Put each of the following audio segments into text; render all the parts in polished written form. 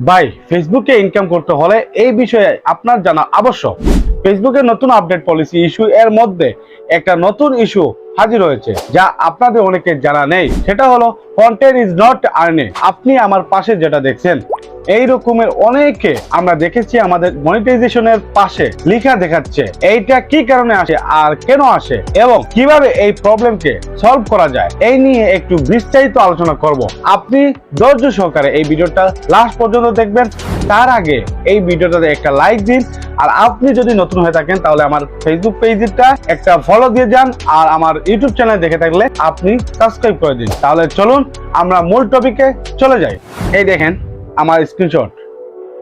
ভাই, ফেসবুকে ইনকাম করতে হলে এই বিষয়ে আপনার জানা আবশ্যক। ফেসবুকের নতুন আপডেট পলিসি ইস্যু এর মধ্যে একটা নতুন ইস্যু হাজির হয়েছে, যা আপনাদের অনেকের জানা নেই। সেটা হলো কন্টেন্ট ইজ নট আর্নিং। আপনি আমার পাশে যেটা দেখছেন, এই রকমের অনেকে আমরা দেখেছি আমাদের মনিটাইজেশনের পাশে লেখা দেখাচ্ছে। এইটা কি কারণে আসে আর কেন আসে এবং কিভাবে এই প্রবলেমকে সলভ করা যায়, এই নিয়ে একটু বিস্তারিত আলোচনা করব। আপনি ধৈর্য সহকারে এই ভিডিওটা লাস্ট পর্যন্ত দেখবেন। তার আগে এই ভিডিওটাতে একটা লাইক দিন, আর আপনি যদি নতুন হয়ে থাকেন তাহলে আমার ফেসবুক পেজটা একটা ফলো দিয়ে যান, আর আমার ইউটিউব চ্যানেল দেখে থাকলে আপনি সাবস্ক্রাইব করে দিন। তাহলে চলুন আমরা মূল টপিকে চলে যাই। এই দেখেন আমার স্ক্রিনশট।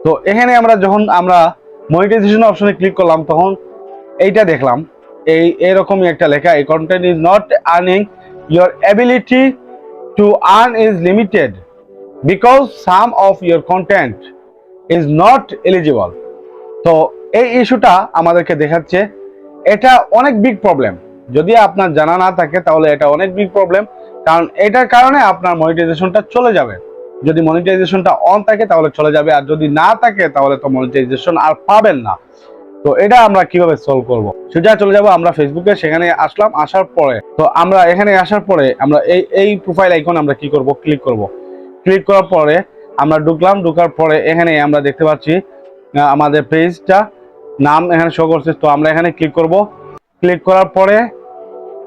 তো এখানে যখন আমরা মনিটাইজেশন অপশনে ক্লিক করলাম, তখন এইটা দেখলাম এরকমই একটা লেখা, এই content is not earning, your ability to earn is limited because some of your content is not eligible. তো এই ইস্যুটা আমাদেরকে দেখাচ্ছে, এটা অনেক বিগ প্রবলেম। যদি আপনার জানা না থাকে তাহলে এটা অনেক বিগ প্রবলেম, কারণ এটার কারণে আপনার মনিটাইজেশনটা চলে যাবে। যদি মনিটাইজেশনটা অন থাকে তাহলে চলে যাবে, আর যদি না থাকে তাহলে তো মনিটাইজেশন আর পাবেন না। তো এটা আমরা কিভাবে সলভ করব? সোজা চলে যাব আমরা ফেসবুকে। সেখানে আসলাম, আসার পরে তো আমরা এখানে আসার পরে আমরা এই প্রোফাইল আইকন আমরা কি করব, ক্লিক করব। ক্লিক করার পরে আমরা ঢুকলাম। ঢোকার পরে এখানে আমরা দেখতে পাচ্ছি আমাদের পেজটা নাম এখানে শো করছে। তো আমরা এখানে ক্লিক করব। ক্লিক করার পরে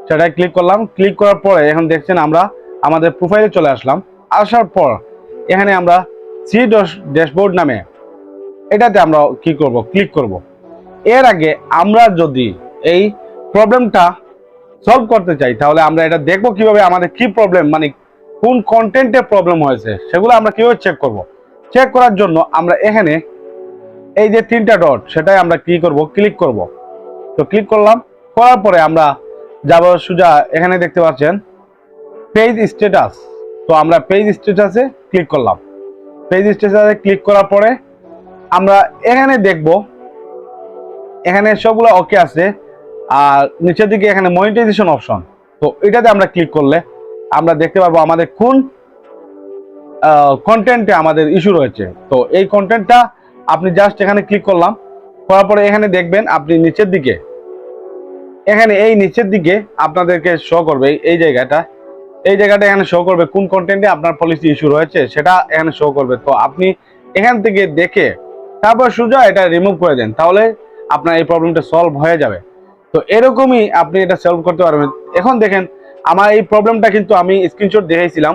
সেটাই ক্লিক করলাম। ক্লিক করার পরে এখন দেখছেন আমরা আমাদের প্রোফাইলে চলে আসলাম। আসার পর এখানে আমরা সি ড্যাশবোর্ড নামে এটাতে আমরা কি করব, ক্লিক করব। এর আগে আমরা যদি এই প্রবলেমটা সলভ করতে চাই তাহলে আমরা এটা দেখব কিভাবে আমাদের কি প্রবলেম, মানে কোন কন্টেন্টে প্রবলেম হয়েছে সেগুলো আমরা কিভাবে চেক করব। চেক করার জন্য আমরা এখানে এই যে তিনটা ডট, সেটাই আমরা কি করব, ক্লিক করব। তো ক্লিক করলাম। করার পরে আমরা যাব সোজা, এখানে দেখতে পাচ্ছেন পেজ স্ট্যাটাস। তো আমরা পেজ স্ট্যাটাসে ক্লিক করলাম। পেজ স্ট্যাটাসে ক্লিক করার পরে আমরা এখানে দেখব, এখানে সবগুলো ওকে আছে, আর নিচের দিকে এখানে মনিটাইজেশন অপশন। তো এটাতে আমরা ক্লিক করলে আমরা দেখতে পারবো আমাদের কোন কন্টেন্টে আমাদের ইস্যু রয়েছে। তো এই কন্টেন্টটা আপনি জাস্ট এখানে ক্লিক করলাম। করার পরে এখানে দেখবেন আপনি নিচের দিকে, এখানে এই নিচের দিকে আপনাদেরকে শো করবে এই জায়গাটা এখানে শো করবে কোন কন্টেন্টে আপনার পলিসি ইস্যু রয়েছে, সেটা এখানে শো করবে। তো আপনি এখান থেকে দেখে তারপর সোজা এটা রিমুভ করে দেন, তাহলে আপনার এই প্রবলেমটা সলভ হয়ে যাবে। তো এরকমই আপনি এটা সলভ করতে পারবেন। এখন দেখেন আমার এই প্রবলেমটা কিন্তু আমি স্ক্রিনশট দেখাইছিলাম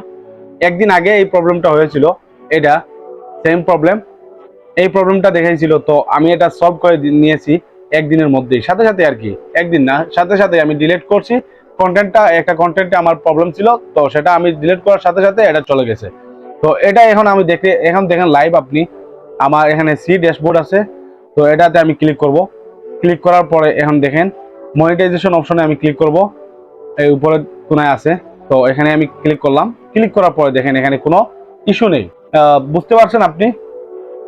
একদিন আগে। এই প্রবলেমটা হয়েছিল, এটা সেম প্রবলেম, এই প্রবলেমটা দেখাইছিল। তো আমি এটা সলভ করে নিয়েছি একদিনের মধ্যেই, সাথে সাথে আর কি, একদিন না, সাথে সাথে আমি ডিলিট করছি কন্টেন্টটা। একটা কন্টেন্টে আমার প্রবলেম ছিল, তো সেটা আমি ডিলিট করার সাথে সাথে এটা চলে গেছে। তো এটা এখন আমি এখন দেখেন লাইভ আপনি, আমার এখানে সি ড্যাশবোর্ড আছে। তো এটাতে আমি ক্লিক করব। ক্লিক করার পরে এখন দেখেন মনিটাইজেশন অপশনে আমি ক্লিক করব, এই উপরের কোনায় আছে। তো এখানে আমি ক্লিক করলাম। ক্লিক করার পরে দেখেন এখানে কোনো ইস্যু নেই। বুঝতে পারছেন আপনি,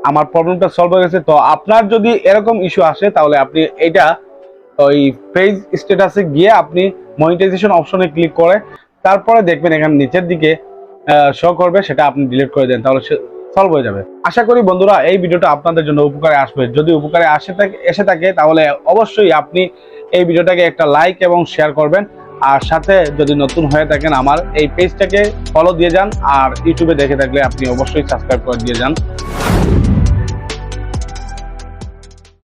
আমার প্রবলেমটা সলভ হয়ে গেছে। তো আপনার যদি এরকম ইস্যু আসে তাহলে আপনি এটা ওই পেজ স্ট্যাটাসে গিয়ে আপনি মনিটাইজেশন অপশনে ক্লিক করে তারপরে দেখবেন এখানে নিচের দিকে শো করবে, সেটা আপনি ডিলিট করে দেন, তাহলে সলভ হয়ে যাবে। আশা করি বন্ধুরা এই ভিডিওটা আপনাদের জন্য উপকারে আসবে। যদি উপকারে এসে থাকে তাহলে অবশ্যই আপনি এই ভিডিওটাকে একটা লাইক এবং শেয়ার করবেন, আর সাথে যদি নতুন হয়ে থাকেন আমার এই পেজটাকে ফলো দিয়ে যান, আর ইউটিউবে দেখে থাকলে আপনি অবশ্যই সাবস্ক্রাইব করে দিয়ে যান।